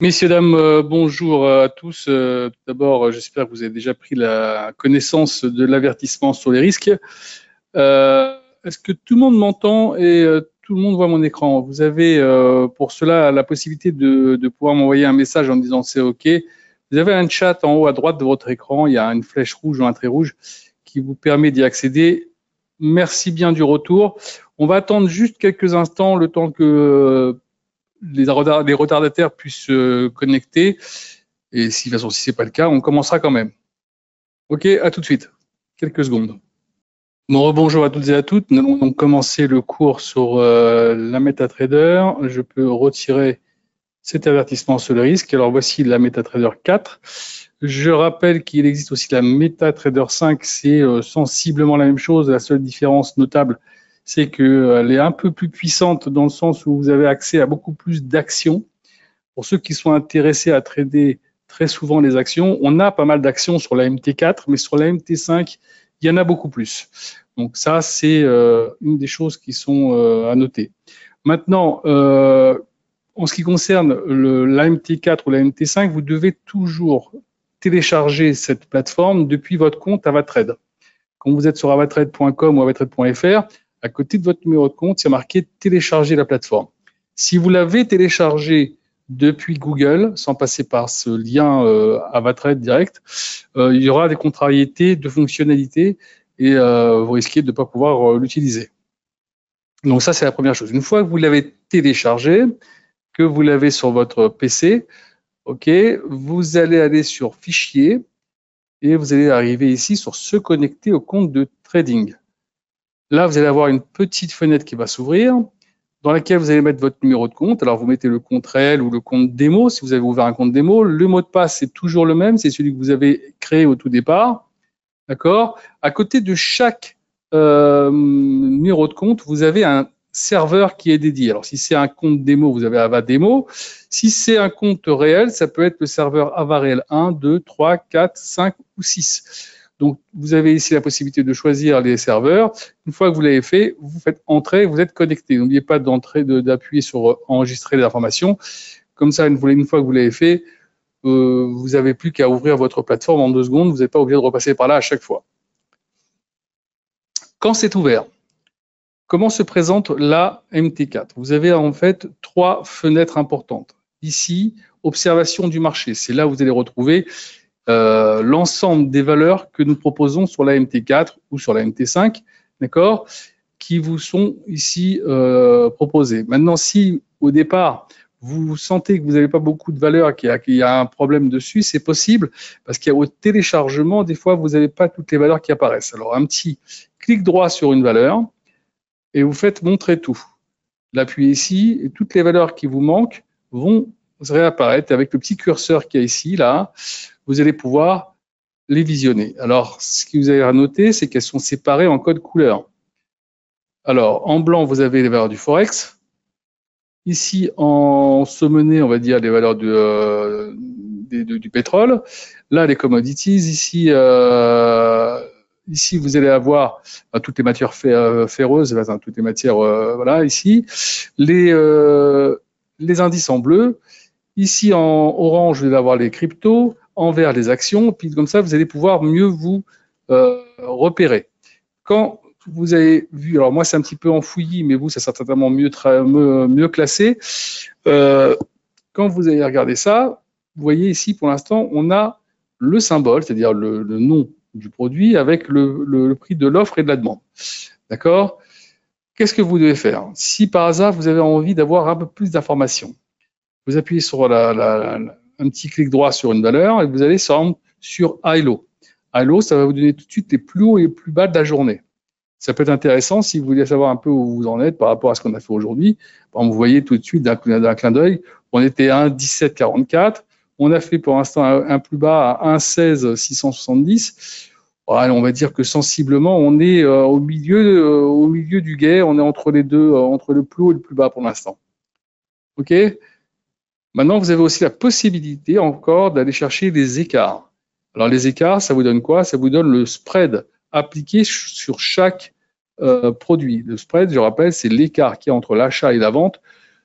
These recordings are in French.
Messieurs, dames, bonjour à tous. Tout d'abord, j'espère que vous avez déjà pris la connaissance de l'avertissement sur les risques. Est-ce que tout le monde m'entend et tout le monde voit mon écran? Vous avez pour cela la possibilité de pouvoir m'envoyer un message en disant c'est OK. Vous avez un chat en haut à droite de votre écran. Il y a une flèche rouge ou un trait rouge qui vous permet d'y accéder. Merci bien du retour. On va attendre juste quelques instants, le temps que les retardataires puissent se connecter. Et si, de toute façon, si ce n'est pas le cas, on commencera quand même. OK, à tout de suite. Quelques secondes. Bon, rebonjour à toutes et à toutes. Nous allons donc commencer le cours sur la MetaTrader. Je peux retirer cet avertissement sur le risque. Alors, voici la MetaTrader 4. Je rappelle qu'il existe aussi la MetaTrader 5. C'est sensiblement la même chose. La seule différence notable, c'est qu'elle est un peu plus puissante dans le sens où vous avez accès à beaucoup plus d'actions. Pour ceux qui sont intéressés à trader très souvent les actions, on a pas mal d'actions sur la MT4, mais sur la MT5, il y en a beaucoup plus. Donc ça, c'est une des choses qui sont à noter. Maintenant, en ce qui concerne la MT4 ou la MT5, vous devez toujours télécharger cette plateforme depuis votre compte Avatrade. Quand vous êtes sur avatrade.com ou avatrade.fr, à côté de votre numéro de compte, il y a marqué « Télécharger la plateforme ». Si vous l'avez téléchargé depuis Google, sans passer par ce lien Avatrade direct, il y aura des contrariétés de fonctionnalité et vous risquez de ne pas pouvoir l'utiliser. Donc ça, c'est la première chose. Une fois que vous l'avez téléchargé, que vous l'avez sur votre PC, OK, vous allez aller sur « Fichier » et vous allez arriver ici sur « Se connecter au compte de trading ». Là, vous allez avoir une petite fenêtre qui va s'ouvrir, dans laquelle vous allez mettre votre numéro de compte. Alors, vous mettez le compte réel ou le compte démo, si vous avez ouvert un compte démo. Le mot de passe, c'est toujours le même, c'est celui que vous avez créé au tout départ. D'accord? À côté de chaque numéro de compte, vous avez un serveur qui est dédié. Alors, si c'est un compte démo, vous avez AvaDemo. Si c'est un compte réel, ça peut être le serveur AvaRéel 1, 2, 3, 4, 5 ou 6. Donc, vous avez ici la possibilité de choisir les serveurs. Une fois que vous l'avez fait, vous faites entrer, vous êtes connecté. N'oubliez pas d'appuyer sur enregistrer les informations. Comme ça, une fois que vous l'avez fait, vous n'avez plus qu'à ouvrir votre plateforme en 2 secondes. Vous n'êtes pas obligé de repasser par là à chaque fois. Quand c'est ouvert, comment se présente la MT4? Vous avez en fait 3 fenêtres importantes. Ici, observation du marché. C'est là où vous allez retrouver l'ensemble des valeurs que nous proposons sur la MT4 ou sur la MT5, d'accord, qui vous sont ici proposées. Maintenant, si au départ, vous sentez que vous n'avez pas beaucoup de valeurs, qu'il y a un problème dessus, c'est possible, parce qu'il y a au téléchargement, des fois, vous n'avez pas toutes les valeurs qui apparaissent. Alors, un petit clic droit sur une valeur, et vous faites montrer tout. L'appuyez ici, et toutes les valeurs qui vous manquent vont réapparaître avec le petit curseur qu'il y a ici, là. Vous allez pouvoir les visionner. Alors, ce que vous avez à noter, c'est qu'elles sont séparées en code couleur. Alors, en blanc, vous avez les valeurs du Forex. Ici, en sommené, on va dire les valeurs du pétrole. Là, les commodities. Ici, ici, vous allez avoir toutes les matières ferreuses, toutes les matières, voilà, ici. Les indices en bleu. Ici, en orange, vous allez avoir les cryptos. En vert, les actions. Puis comme ça, vous allez pouvoir mieux vous repérer. Quand vous avez vu, alors moi, c'est un petit peu enfouilli, mais vous, ça sera certainement mieux classé. Quand vous allez regarder ça, vous voyez ici, pour l'instant, on a le symbole, c'est-à-dire le nom du produit avec le prix de l'offre et de la demande. D'accord? Qu'est-ce que vous devez faire? Si par hasard, vous avez envie d'avoir un peu plus d'informations, vous appuyez sur un petit clic droit sur une valeur et vous allez sur High-Low. High-Low, ça va vous donner tout de suite les plus hauts et les plus bas de la journée. Ça peut être intéressant si vous voulez savoir un peu où vous en êtes par rapport à ce qu'on a fait aujourd'hui. Vous voyez tout de suite d'un clin d'œil, on était à 1,1744. On a fait pour l'instant un plus bas à 1,16,670. On va dire que sensiblement, on est au milieu du guet. On est entre les deux, entre le plus haut et le plus bas pour l'instant. OK ? Maintenant, vous avez aussi la possibilité encore d'aller chercher les écarts. Alors, les écarts, ça vous donne quoi? Ça vous donne le spread appliqué sur chaque produit. Le spread, je rappelle, c'est l'écart qu'il y a entre l'achat et la vente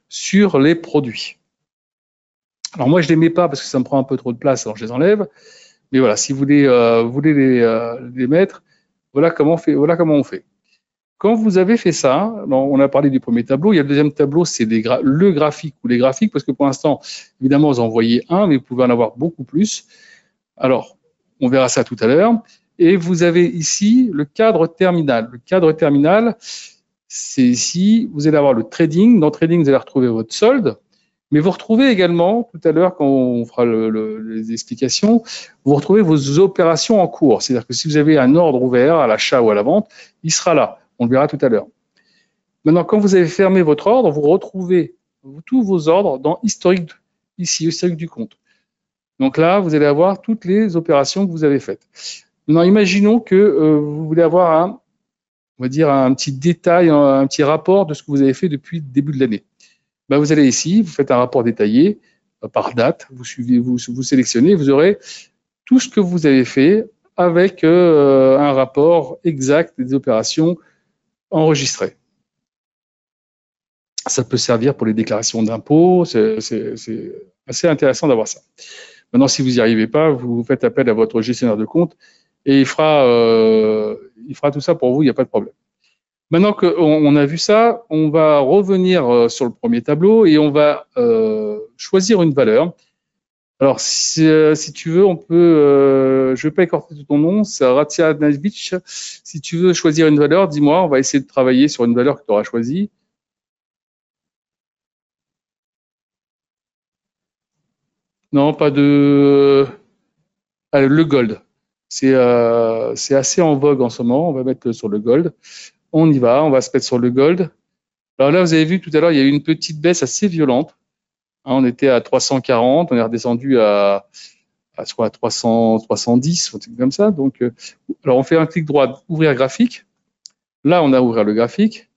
sur les produits. Alors moi, je les mets pas parce que ça me prend un peu trop de place, alors je les enlève. Mais voilà, si vous voulez les mettre, voilà comment on fait. Quand vous avez fait ça, on a parlé du premier tableau, il y a le deuxième tableau, c'est le graphique ou les graphiques, parce que pour l'instant, évidemment, vous en voyez un, mais vous pouvez en avoir beaucoup plus. Alors, on verra ça tout à l'heure. Et vous avez ici le cadre terminal. Le cadre terminal, c'est ici, vous allez avoir le trading. Dans trading, vous allez retrouver votre solde. Mais vous retrouvez également, tout à l'heure, quand on fera les explications, vous retrouvez vos opérations en cours. C'est-à-dire que si vous avez un ordre ouvert à l'achat ou à la vente, il sera là. On le verra tout à l'heure. Maintenant, quand vous avez fermé votre ordre, vous retrouvez tous vos ordres dans historique, ici, historique du compte. Donc là, vous allez avoir toutes les opérations que vous avez faites. Maintenant, imaginons que vous voulez avoir on va dire un petit détail, un petit rapport de ce que vous avez fait depuis le début de l'année. Ben, vous allez ici, vous faites un rapport détaillé par date, vous sélectionnez, vous aurez tout ce que vous avez fait avec un rapport exact des opérations enregistrées. Ça peut servir pour les déclarations d'impôts, c'est assez intéressant d'avoir ça. Maintenant, si vous n'y arrivez pas, vous faites appel à votre gestionnaire de compte et il fera tout ça pour vous, il n'y a pas de problème. Maintenant qu'on a vu ça, on va revenir sur le premier tableau et on va choisir une valeur. Alors, si tu veux, on peut, je ne vais pas écorter tout ton nom, c'est Ratia Najvic. Si tu veux choisir une valeur, dis-moi, on va essayer de travailler sur une valeur que tu auras choisie. Non, pas de... Allez, le gold. C'est assez en vogue en ce moment, on va mettre sur le gold. On y va, on va se mettre sur le gold. Alors là, vous avez vu tout à l'heure, il y a eu une petite baisse assez violente. On était à 340, on est redescendu à 300, 310, un truc comme ça. Donc, alors on fait un clic droit, ouvrir graphique. Là, on a ouvert le graphique.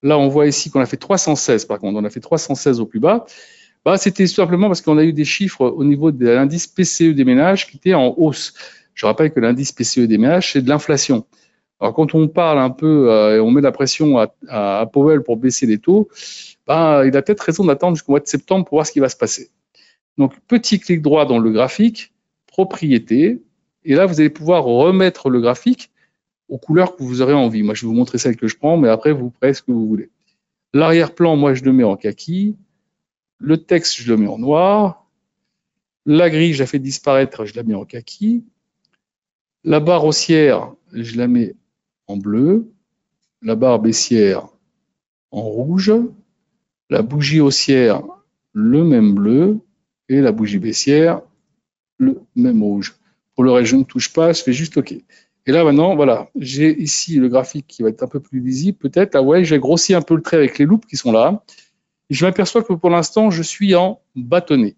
Là, on voit ici qu'on a fait 316, par contre. On a fait 316 au plus bas. Bah, c'était simplement parce qu'on a eu des chiffres au niveau de l'indice PCE des ménages qui étaient en hausse. Je rappelle que l'indice PCE des ménages, c'est de l'inflation. Alors, quand on parle un peu et on met la pression à Powell pour baisser les taux, bah, il a peut-être raison d'attendre jusqu'au mois de septembre pour voir ce qui va se passer. Donc, petit clic droit dans le graphique, propriété, et là, vous allez pouvoir remettre le graphique aux couleurs que vous aurez envie. Moi, je vais vous montrer celle que je prends, mais après, vous ferez ce que vous voulez. L'arrière-plan, moi, je le mets en kaki. Le texte, je le mets en noir. La grille, je la fais disparaître, je la mets en kaki. La barre haussière, je la mets en bleu. La barre baissière, en rouge. La bougie haussière, le même bleu. Et la bougie baissière, le même rouge. Pour le reste, je ne touche pas, je fais juste OK. Et là, maintenant, voilà, j'ai ici le graphique qui va être un peu plus lisible, peut-être. Ah ouais, j'ai grossi un peu le trait avec les loupes qui sont là. Et je m'aperçois que pour l'instant, je suis en bâtonnet.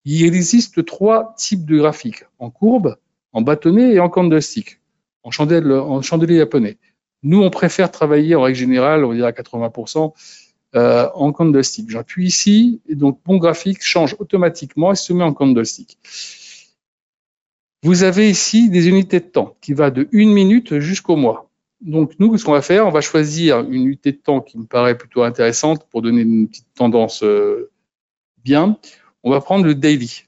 Il existe 3 types de graphiques, en courbe, en bâtonnet et en candlestick, en chandelier japonais. Nous, on préfère travailler en règle générale, on va dire à 80%, en candlestick. J'appuie ici, et donc mon graphique change automatiquement et se met en candlestick. Vous avez ici des unités de temps qui va de 1 minute jusqu'au mois. Donc nous, ce qu'on va faire, on va choisir une unité de temps qui me paraît plutôt intéressante pour donner une petite tendance bien. On va prendre le daily.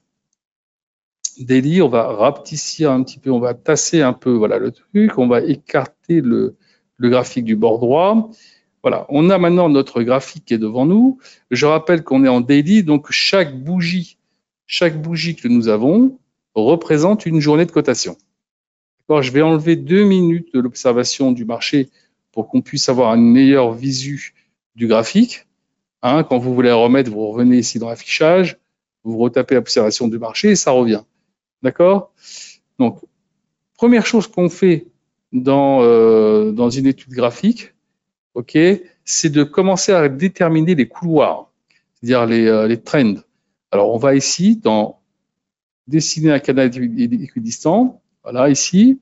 Daily, on va rapetissir un petit peu, on va tasser un peu voilà, le truc, on va écarter le graphique du bord droit. Voilà, on a maintenant notre graphique qui est devant nous. Je rappelle qu'on est en daily, donc chaque bougie que nous avons représente une journée de cotation. Je vais enlever 2 minutes de l'observation du marché pour qu'on puisse avoir une meilleure visu du graphique. Quand vous voulez remettre, vous revenez ici dans l'affichage, vous retapez l'observation du marché et ça revient. D'accord? Donc, première chose qu'on fait dans une étude graphique, c'est de commencer à déterminer les couloirs, c'est-à-dire les trends. Alors, on va ici dans dessiner un canal équidistant. Voilà, ici.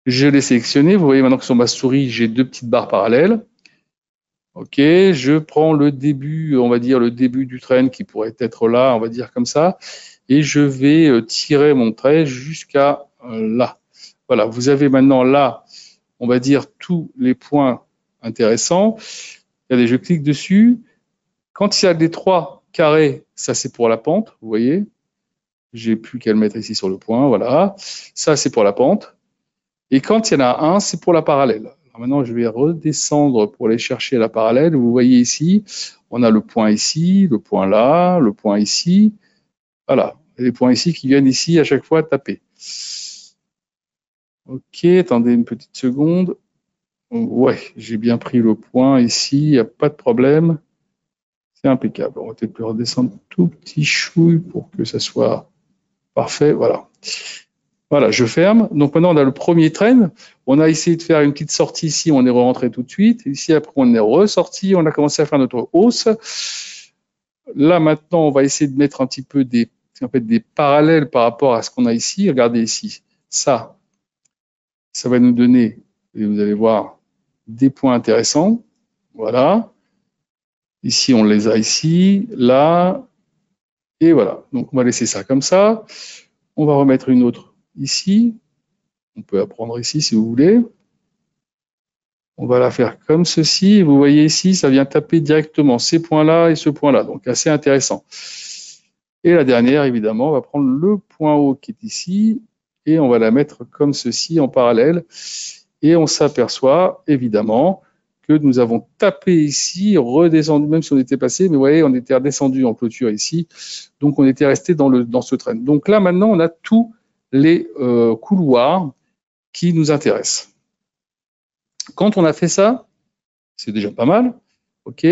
Je l'ai sélectionné. Vous voyez maintenant que sur ma souris, j'ai 2 petites barres parallèles. OK, je prends le début, on va dire le début du trend qui pourrait être là, on va dire comme ça, et je vais tirer mon trait jusqu'à là. Voilà, vous avez maintenant là, on va dire tous les points intéressants. Regardez, je clique dessus. Quand il y a les 3 carré, ça c'est pour la pente, vous voyez. J'ai plus qu'à le mettre ici sur le point, voilà. Ça c'est pour la pente. Et quand il y en a un, c'est pour la parallèle. Alors maintenant, je vais redescendre pour aller chercher la parallèle. Vous voyez ici, on a le point ici, le point là, le point ici. Voilà, et les points ici qui viennent ici à chaque fois taper. Ok, attendez une petite seconde. Ouais, j'ai bien pris le point ici, il n'y a pas de problème. C'est impeccable. On va peut-être le redescendre tout petit chouille pour que ça soit parfait. Voilà. Voilà, je ferme. Donc maintenant, on a le premier train. On a essayé de faire une petite sortie ici, on est rentré tout de suite. Ici, après, on est ressorti. On a commencé à faire notre hausse. Là, maintenant, on va essayer de mettre un petit peu des parallèles par rapport à ce qu'on a ici. Regardez ici. Ça va nous donner, et vous allez voir, des points intéressants. Voilà. Ici, on les a ici, là, et voilà. Donc, on va laisser ça comme ça. On va remettre une autre ici. On peut la prendre ici si vous voulez. On va la faire comme ceci. Vous voyez ici, ça vient taper directement ces points-là et ce point-là. Donc, assez intéressant. Et la dernière, évidemment, on va prendre le point haut qui est ici et on va la mettre comme ceci en parallèle. Et on s'aperçoit, évidemment, que nous avons tapé ici, redescendu, même si on était passé, mais vous voyez, on était redescendu en clôture ici. Donc, on était resté dans ce train. Donc là, maintenant, on a tous les couloirs qui nous intéressent. Quand on a fait ça, c'est déjà pas mal, ok.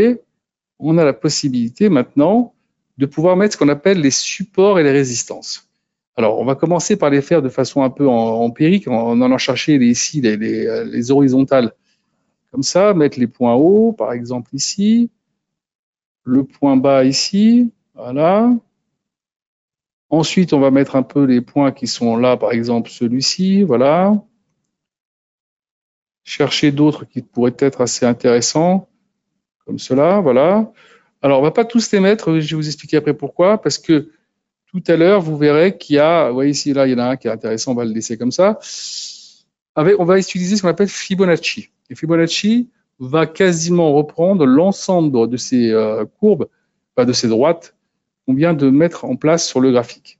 On a la possibilité maintenant de pouvoir mettre ce qu'on appelle les supports et les résistances. Alors, on va commencer par les faire de façon un peu empirique, en allant chercher ici les horizontales, comme ça, mettre les points hauts, par exemple ici, le point bas ici, voilà. Ensuite, on va mettre un peu les points qui sont là, par exemple celui-ci, voilà. Chercher d'autres qui pourraient être assez intéressants, comme cela, voilà. Alors, on ne va pas tous les mettre, je vais vous expliquer après pourquoi, parce que tout à l'heure, vous verrez qu'il y a, vous voyez ici, là, il y en a un qui est intéressant, on va le laisser comme ça. On va utiliser ce qu'on appelle Fibonacci. Et Fibonacci va quasiment reprendre l'ensemble de ces courbes, de ces droites qu'on vient de mettre en place sur le graphique.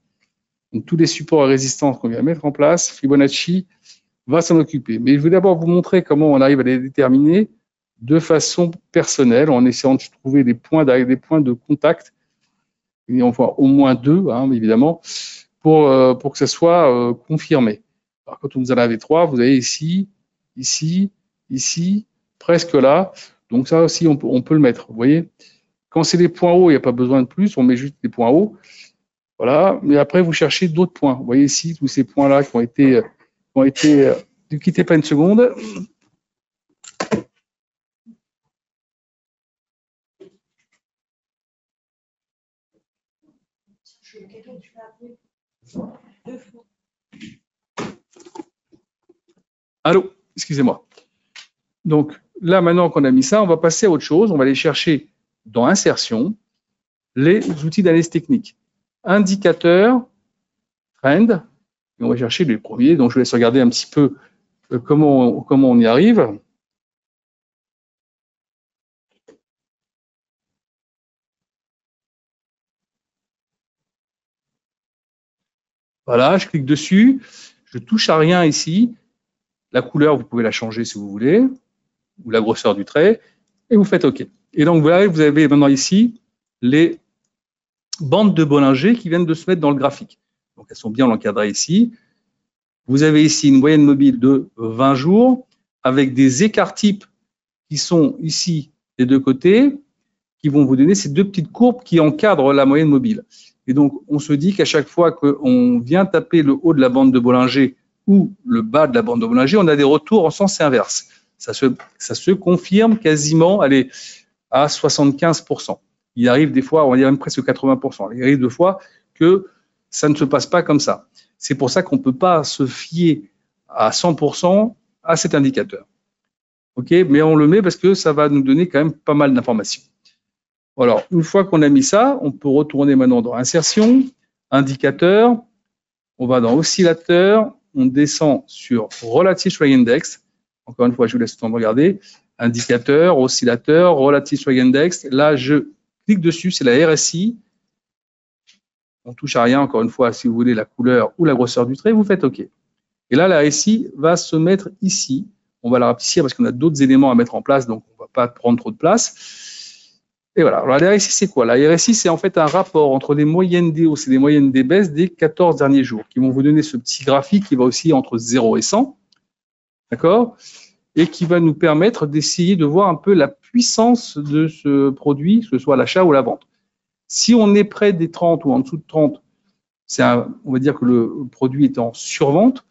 Donc, tous les supports et résistances qu'on vient de mettre en place, Fibonacci va s'en occuper. Mais je vais d'abord vous montrer comment on arrive à les déterminer de façon personnelle, en essayant de trouver des points de contact. Et on voit au moins deux, hein, évidemment, pour que ça soit confirmé. Alors, quand vous en avez trois, vous avez ici, ici, ici, presque là. Donc ça aussi, on peut le mettre, vous voyez. Quand c'est des points hauts, il n'y a pas besoin de plus, on met juste des points hauts. Voilà, mais après, vous cherchez d'autres points. Vous voyez ici, tous ces points-là qui ont été ne quittez pas une seconde. Allô, excusez-moi. Donc là, maintenant qu'on a mis ça, on va passer à autre chose. On va aller chercher dans Insertion les outils d'analyse technique. Indicateur, Trend, et on va chercher les premiers. Donc je vous laisse regarder un petit peu comment on y arrive. Voilà, je clique dessus, je touche à rien ici. La couleur, vous pouvez la changer si vous voulez, ou la grosseur du trait, et vous faites OK. Et donc voilà, vous avez maintenant ici les bandes de Bollinger qui viennent de se mettre dans le graphique. Donc elles sont bien encadrées ici. Vous avez ici une moyenne mobile de 20 jours avec des écarts types qui sont ici des deux côtés, qui vont vous donner ces deux petites courbes qui encadrent la moyenne mobile. Et donc, on se dit qu'à chaque fois qu'on vient taper le haut de la bande de Bollinger ou le bas de la bande de Bollinger, on a des retours en sens inverse. Ça se confirme quasiment, allez, à 75%. Il arrive des fois, on va dire même presque 80%. Il arrive des fois que ça ne se passe pas comme ça. C'est pour ça qu'on ne peut pas se fier à 100% à cet indicateur. OK, mais on le met parce que ça va nous donner quand même pas mal d'informations. Alors, une fois qu'on a mis ça, on peut retourner maintenant dans Insertion, Indicateur, on va dans Oscillateur, on descend sur Relative Swing Index. Encore une fois, je vous laisse le temps de regarder. Indicateur, Oscillateur, Relative Swing Index. Là, je clique dessus, c'est la RSI. On touche à rien, encore une fois, si vous voulez la couleur ou la grosseur du trait, vous faites OK. Et là, la RSI va se mettre ici. On va la rapetissir parce qu'on a d'autres éléments à mettre en place, donc on ne va pas prendre trop de place. Et voilà. Alors, la RSI, c'est quoi? La RSI, c'est en fait un rapport entre les moyennes des hausses et les moyennes des baisses des 14 derniers jours, qui vont vous donner ce petit graphique qui va aussi entre 0 et 100. D'accord? Et qui va nous permettre d'essayer de voir un peu la puissance de ce produit, que ce soit l'achat ou la vente. Si on est près des 30 ou en dessous de 30, on va dire que le produit est en survente.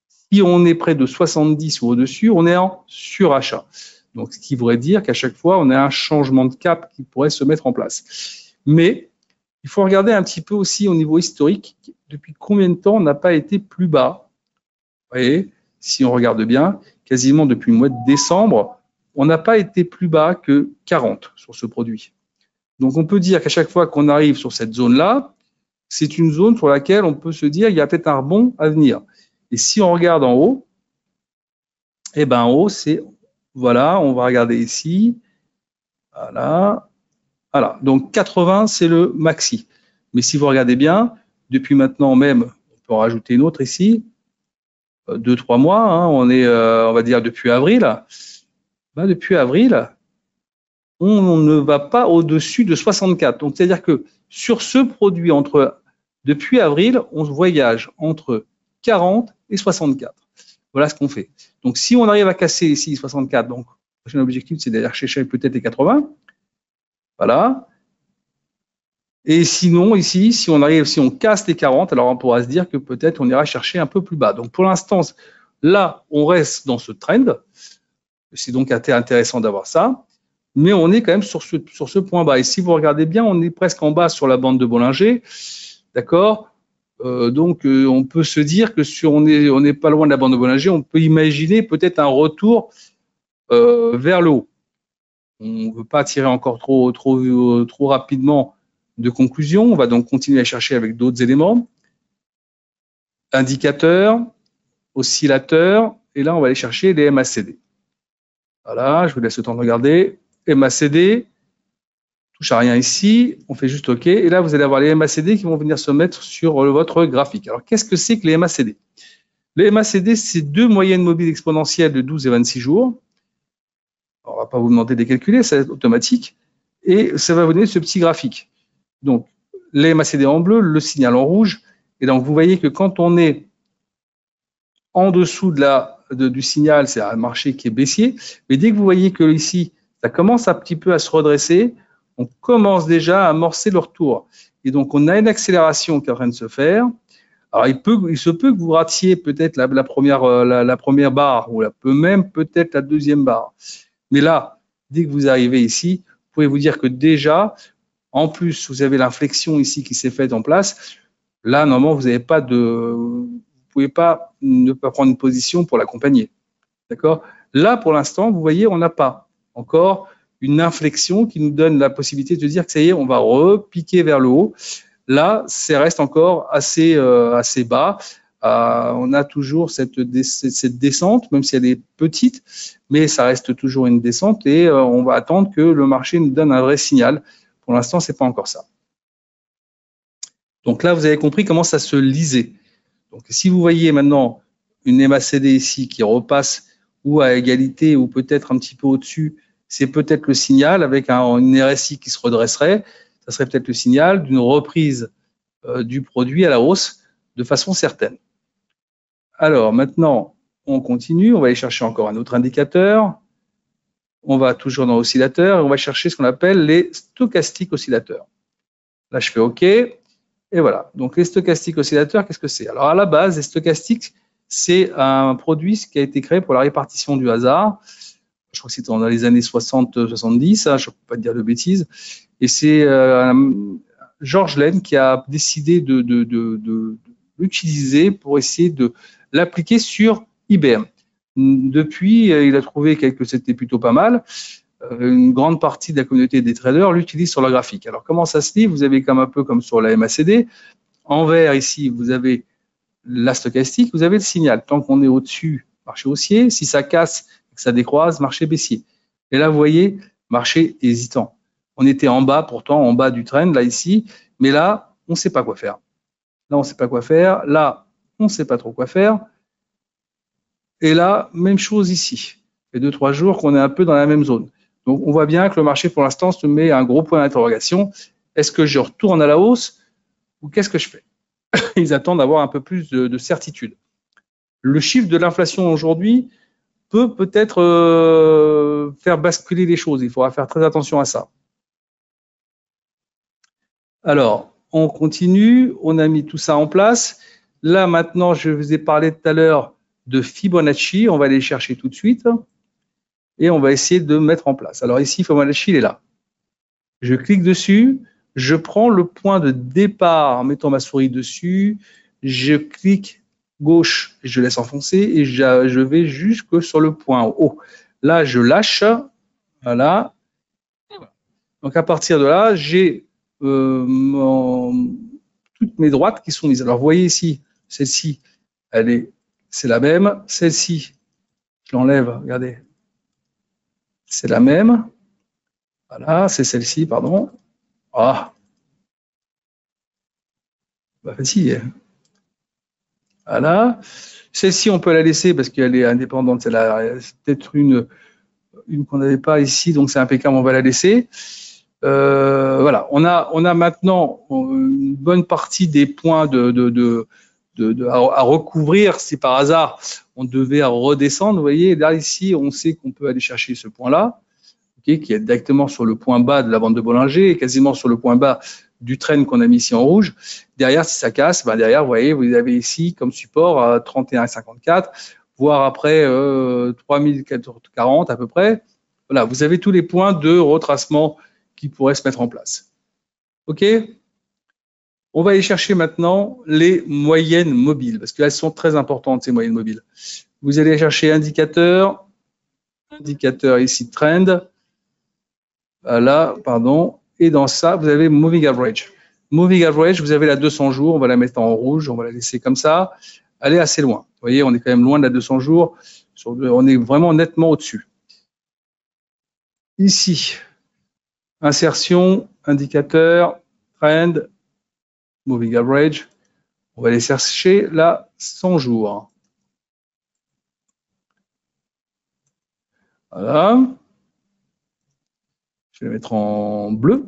Si on est près de 70 ou au-dessus, on est en surachat. Donc, ce qui voudrait dire qu'à chaque fois, on a un changement de cap qui pourrait se mettre en place. Mais il faut regarder un petit peu aussi au niveau historique, depuis combien de temps on n'a pas été plus bas. Vous voyez, si on regarde bien, quasiment depuis le mois de décembre, on n'a pas été plus bas que 40 sur ce produit. Donc, on peut dire qu'à chaque fois qu'on arrive sur cette zone-là, c'est une zone sur laquelle on peut se dire qu'il y a peut-être un rebond à venir. Et si on regarde en haut, eh ben en haut, c'est, voilà, on va regarder ici, voilà, voilà. Donc 80, c'est le maxi. Mais si vous regardez bien, depuis maintenant même, on peut en rajouter une autre ici, 2-3 mois, hein, on est, on va dire depuis avril. Ben, depuis avril, on ne va pas au-dessus de 64. Donc c'est-à-dire que sur ce produit, depuis avril, on voyage entre 40 et 64. Voilà ce qu'on fait. Donc, si on arrive à casser ici 64, donc le prochain objectif, c'est d'aller chercher peut-être les 80. Voilà. Et sinon, ici, si on casse les 40, alors on pourra se dire que peut-être on ira chercher un peu plus bas. Donc, pour l'instant, là, on reste dans ce trend. C'est donc intéressant d'avoir ça. Mais on est quand même sur ce point bas. Et si vous regardez bien, on est presque en bas sur la bande de Bollinger. D'accord? Donc, on peut se dire que si on n'est pas loin de la bande de Bollinger, on peut imaginer peut-être un retour vers le haut. On ne veut pas tirer encore trop rapidement de conclusion. On va donc continuer à chercher avec d'autres éléments. Indicateurs, oscillateurs, et là, on va aller chercher les MACD. Voilà, je vous laisse le temps de regarder. MACD, touche à rien ici, on fait juste OK. Et là, vous allez avoir les MACD qui vont venir se mettre sur votre graphique. Alors, qu'est-ce que c'est que les MACD? Les MACD, c'est deux moyennes mobiles exponentielles de 12 et 26 jours. Alors, on ne va pas vous demander de les calculer, c'est automatique. Et ça va vous donner ce petit graphique. Donc, les MACD en bleu, le signal en rouge. Et donc, vous voyez que quand on est en dessous du signal, c'est un marché qui est baissier. Mais dès que vous voyez que ici, ça commence un petit peu à se redresser, on commence déjà à amorcer le retour. Et donc, on a une accélération qui est en train de se faire. Alors, il se peut que vous ratiez peut-être la première barre ou même peut-être la deuxième barre. Mais là, dès que vous arrivez ici, vous pouvez vous dire que déjà, en plus, vous avez l'inflexion ici qui s'est faite en place. Là, normalement, vous pouvez pas ne pas prendre une position pour l'accompagner. D'accord? Là, pour l'instant, vous voyez, on n'a pas encore une inflexion qui nous donne la possibilité de dire que ça y est, on va repiquer vers le haut. Là, ça reste encore assez bas. On a toujours cette descente, même si elle est petite, mais ça reste toujours une descente et on va attendre que le marché nous donne un vrai signal. Pour l'instant, c'est pas encore ça. Donc là, vous avez compris comment ça se lisait. Donc, si vous voyez maintenant une MACD ici qui repasse ou à égalité ou peut-être un petit peu au-dessus, c'est peut-être le signal avec une RSI qui se redresserait. Ça serait peut-être le signal d'une reprise du produit à la hausse de façon certaine. Alors, maintenant, on continue. On va aller chercher encore un autre indicateur. On va toujours dans oscillateur et on va chercher ce qu'on appelle les stochastiques oscillateurs. Là, je fais OK. Et voilà. Donc, les stochastiques oscillateurs, qu'est-ce que c'est? Alors, à la base, les stochastiques, c'est un produit qui a été créé pour la répartition du hasard. Je crois que c'était dans les années 60-70, hein, je ne peux pas te dire de bêtises. Et c'est George Lane qui a décidé de l'utiliser pour essayer de l'appliquer sur IBM. Depuis, il a trouvé que c'était plutôt pas mal. Une grande partie de la communauté des traders l'utilise sur leur graphique. Alors, comment ça se lit? Vous avez un peu comme sur la MACD. En vert, ici, vous avez la stochastique, vous avez le signal. Tant qu'on est au-dessus, marché haussier. Si ça casse, que ça décroise, marché baissier. Et là, vous voyez, marché hésitant. On était en bas, pourtant, en bas du trend, là, ici. Mais là, on ne sait pas quoi faire. Là, on ne sait pas quoi faire. Là, on ne sait pas trop quoi faire. Et là, même chose ici. Ça fait 2-3 jours qu'on est un peu dans la même zone. Donc, on voit bien que le marché, pour l'instant, se met un gros point d'interrogation. Est-ce que je retourne à la hausse ou qu'est-ce que je fais? Ils attendent d'avoir un peu plus de certitude. Le chiffre de l'inflation aujourd'hui peut peut-être faire basculer les choses. Il faudra faire très attention à ça. Alors, on continue. On a mis tout ça en place. Là, maintenant, je vous ai parlé tout à l'heure de Fibonacci. On va aller chercher tout de suite. Et on va essayer de mettre en place. Alors ici, Fibonacci, il est là. Je clique dessus. Je prends le point de départ en mettant ma souris dessus. Je clique gauche et je laisse enfoncer et je vais jusque sur le point haut. Là, je lâche. Voilà. Donc, à partir de là, j'ai toutes mes droites qui sont mises. Alors, vous voyez ici, celle-ci, c'est la même. Celle-ci, je l'enlève, regardez. C'est la même. Voilà, c'est celle-ci, pardon. Ah. Bah, facile. Voilà. Celle-ci, on peut la laisser parce qu'elle est indépendante. C'est peut-être une qu'on n'avait pas ici, donc c'est impeccable, on va la laisser. Voilà, on a maintenant une bonne partie des points à recouvrir. Si par hasard on devait redescendre, vous voyez, là ici, on sait qu'on peut aller chercher ce point-là, okay, qui est directement sur le point bas de la bande de Bollinger et quasiment sur le point bas du trend qu'on a mis ici en rouge. Derrière, si ça casse, ben derrière, vous voyez, vous avez ici comme support 31,54, voire après 3040 à peu près. Voilà, vous avez tous les points de retracement qui pourraient se mettre en place. OK? On va aller chercher maintenant les moyennes mobiles, parce qu'elles sont très importantes, ces moyennes mobiles. Vous allez chercher indicateur ici, trend. Voilà, pardon. Et dans ça, vous avez moving average. Moving average, vous avez la 200 jours, on va la mettre en rouge, on va la laisser comme ça. Elle est assez loin. Vous voyez, on est quand même loin de la 200 jours. On est vraiment nettement au-dessus. Ici, insertion, indicateur, trend, moving average. On va aller chercher la 100 jours. Voilà. Je vais la mettre en bleu.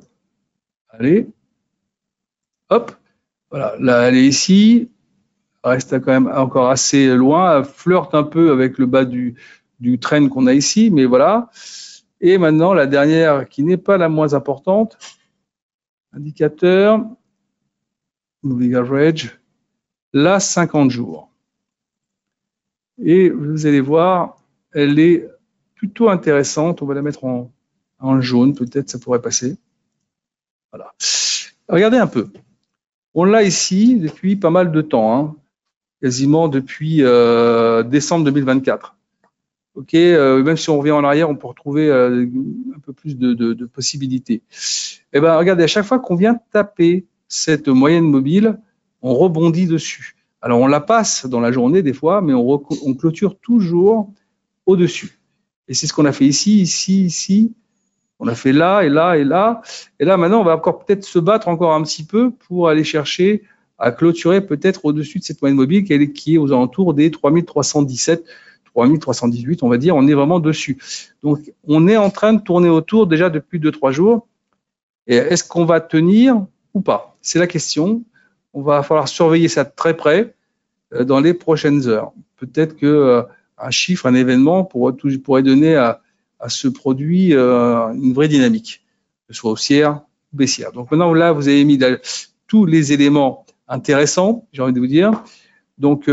Allez. Hop. Voilà. Là, elle est ici. Elle reste quand même encore assez loin. Elle flirte un peu avec le bas du trend qu'on a ici, mais voilà. Et maintenant, la dernière, qui n'est pas la moins importante, indicateur, moving average, là, 50 jours. Et vous allez voir, elle est plutôt intéressante. On va la mettre en jaune, peut-être, ça pourrait passer. Voilà. Regardez un peu. On l'a ici depuis pas mal de temps, hein, quasiment depuis décembre 2024. Ok, même si on revient en arrière, on peut retrouver un peu plus de possibilités. Eh ben, regardez, à chaque fois qu'on vient taper cette moyenne mobile, on rebondit dessus. Alors, on la passe dans la journée des fois, mais on clôture toujours au-dessus. Et c'est ce qu'on a fait ici, ici, ici. On a fait là et là et là. Et là, maintenant, on va encore peut-être se battre encore un petit peu pour aller chercher à clôturer peut-être au-dessus de cette moyenne mobile qui est aux alentours des 3317. 3318, on va dire, on est vraiment dessus. Donc, on est en train de tourner autour déjà depuis 2-3 jours. Et est-ce qu'on va tenir ou pas? C'est la question. On va falloir surveiller ça de très près dans les prochaines heures. Peut-être qu'un chiffre, un événement pourrait donner à ce produit une vraie dynamique, que ce soit haussière ou baissière. Donc maintenant, là, vous avez mis tous les éléments intéressants, j'ai envie de vous dire. Donc,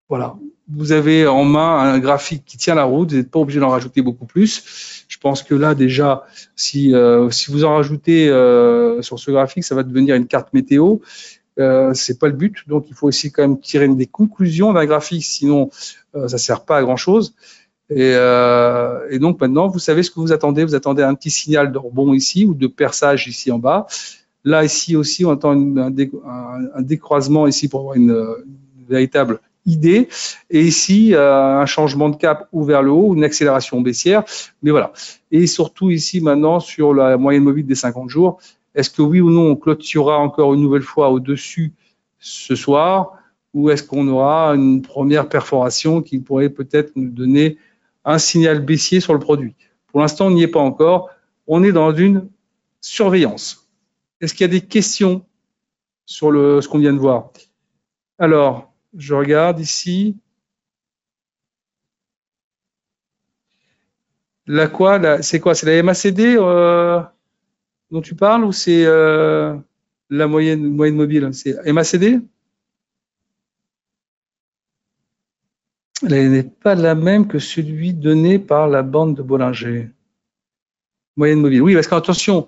voilà, vous avez en main un graphique qui tient la route, vous n'êtes pas obligé d'en rajouter beaucoup plus. Je pense que là déjà, si vous en rajoutez sur ce graphique, ça va devenir une carte météo. C'est pas le but, donc il faut aussi quand même tirer des conclusions d'un graphique, sinon ça sert pas à grand chose. Et donc maintenant, vous savez ce que vous attendez. Vous attendez un petit signal de rebond ici ou de perçage ici en bas. Là ici aussi, on attend un décroisement ici pour avoir une véritable idée. Et ici, un changement de cap ou vers le haut, une accélération baissière. Mais voilà. Et surtout ici, maintenant, sur la moyenne mobile des 50 jours, est-ce que oui ou non, on clôturera encore une nouvelle fois au-dessus ce soir, ou est-ce qu'on aura une première perforation qui pourrait peut-être nous donner un signal baissier sur le produit? Pour l'instant, on n'y est pas encore. On est dans une surveillance. Est-ce qu'il y a des questions sur ce qu'on vient de voir? Alors, je regarde ici. C'est quoi? C'est la MACD dont tu parles ou c'est la moyenne mobile? C'est MACD? Elle n'est pas la même que celui donné par la bande de Bollinger. Moyenne mobile. Oui, parce qu'attention,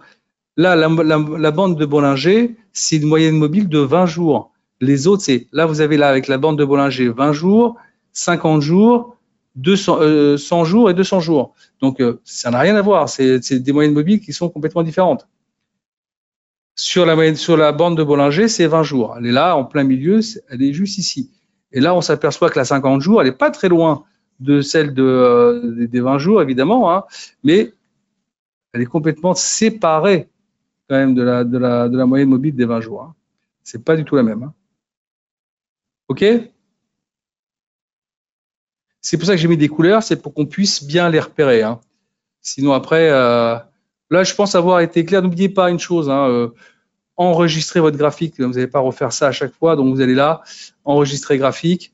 là, la bande de Bollinger, c'est une moyenne mobile de 20 jours. Les autres, là, vous avez là, avec la bande de Bollinger, 20 jours, 50 jours, 100 jours et 200 jours. Donc, ça n'a rien à voir. C'est des moyennes mobiles qui sont complètement différentes. Sur la bande de Bollinger, c'est 20 jours. Elle est là, en plein milieu, elle est juste ici. Et là, on s'aperçoit que la 50 jours, elle n'est pas très loin de celle des 20 jours, évidemment, hein, mais elle est complètement séparée quand même de la moyenne mobile des 20 jours. Hein. C'est pas du tout la même. Hein. OK? C'est pour ça que j'ai mis des couleurs, c'est pour qu'on puisse bien les repérer. Hein. Sinon, après, là, je pense avoir été clair. N'oubliez pas une chose, hein, enregistrez votre graphique. Vous n'allez pas refaire ça à chaque fois. Donc, vous allez là, enregistrer graphique.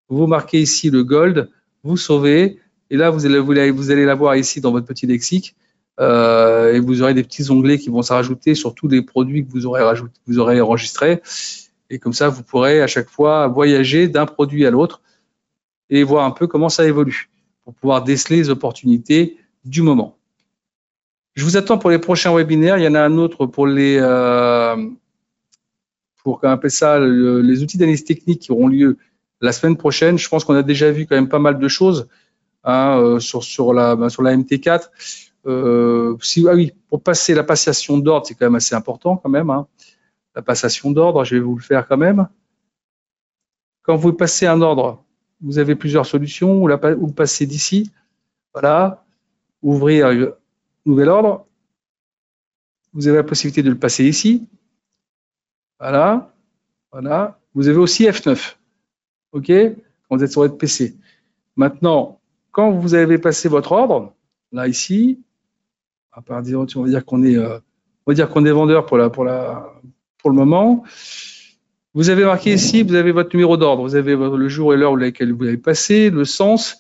Vous marquez ici le gold, vous sauvez. Et là, vous allez l'avoir ici dans votre petit lexique. Et vous aurez des petits onglets qui vont se rajouter sur tous les produits que vous aurez enregistrés. Et comme ça, vous pourrez à chaque fois voyager d'un produit à l'autre et voir un peu comment ça évolue pour pouvoir déceler les opportunités du moment. Je vous attends pour les prochains webinaires. Il y en a un autre pour les les outils d'analyse technique qui auront lieu la semaine prochaine. Je pense qu'on a déjà vu quand même pas mal de choses hein, sur la MT4. Pour passer la passation d'ordre, c'est quand même assez important quand même. Hein. La passation d'ordre, je vais vous le faire quand même. Quand vous passez un ordre, vous avez plusieurs solutions. Ou passer d'ici, voilà, ouvrir nouvel ordre. Vous avez la possibilité de le passer ici. Voilà, voilà. Vous avez aussi F9. OK, quand vous êtes sur votre PC. Maintenant, quand vous avez passé votre ordre, là ici, on va dire qu'on est vendeur pour le moment. Vous avez marqué ici, vous avez votre numéro d'ordre, vous avez le jour et l'heure auquel vous l'avez passé, le sens,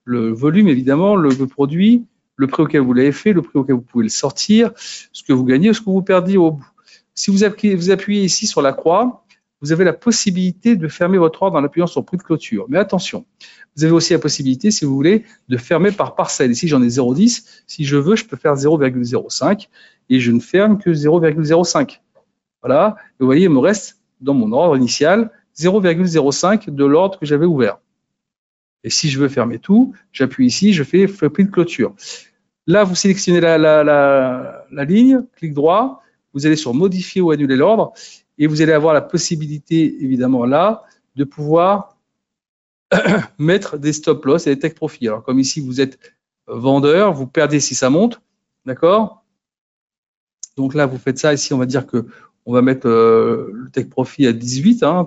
le volume évidemment, le produit, le prix auquel vous l'avez fait, le prix auquel vous pouvez le sortir, ce que vous gagnez, ce que vous perdiez au bout. Si vous appuyez ici sur la croix, vous avez la possibilité de fermer votre ordre en appuyant sur prix de clôture. Mais attention, vous avez aussi la possibilité, si vous voulez, de fermer par parcelle. Ici, j'en ai 0,10. Si je veux, je peux faire 0,05 et je ne ferme que 0,05. Voilà. Et vous voyez, il me reste dans mon ordre initial 0,05 de l'ordre que j'avais ouvert. Et si je veux fermer tout, j'appuie ici, je fais prix de clôture. Là, vous sélectionnez la ligne, clic droit, vous allez sur modifier ou annuler l'ordre et vous allez avoir la possibilité, évidemment là, de pouvoir mettre des stop loss et des take profit. Alors, comme ici, vous êtes vendeur, vous perdez si ça monte, d'accord? Donc là, vous faites ça. Ici, on va dire que on va mettre le take profit à 18, hein,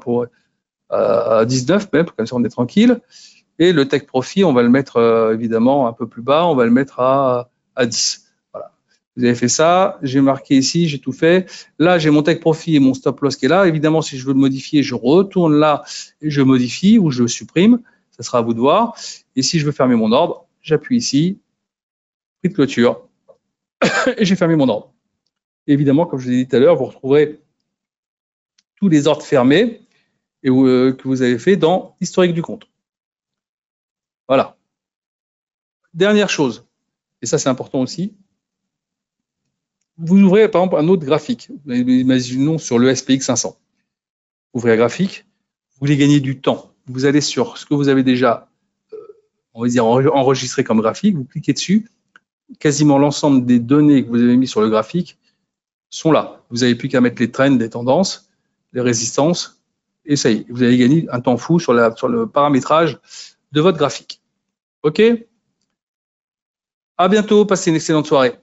à 19 même, comme ça on est tranquille. Et le take profit, on va le mettre évidemment un peu plus bas, on va le mettre à 10. Voilà. Vous avez fait ça, j'ai marqué ici, j'ai tout fait. Là, j'ai mon take profit et mon stop loss qui est là. Évidemment, si je veux le modifier, je retourne là et je modifie ou je le supprime. Ça sera à vous de voir. Et si je veux fermer mon ordre, j'appuie ici, prix de clôture, et j'ai fermé mon ordre. Évidemment, comme je vous ai dit tout à l'heure, vous retrouverez tous les ordres fermés et que vous avez fait dans l'historique du compte. Voilà. Dernière chose, et ça c'est important aussi, vous ouvrez par exemple un autre graphique. Imaginons sur le SPX 500. Ouvrez un graphique, vous voulez gagner du temps. Vous allez sur ce que vous avez déjà, on va dire, enregistré comme graphique, vous cliquez dessus, quasiment l'ensemble des données que vous avez mis sur le graphique sont là. Vous n'avez plus qu'à mettre les trends, les tendances, les résistances, et ça y est, vous allez gagner un temps fou sur le paramétrage de votre graphique. OK? À bientôt, passez une excellente soirée.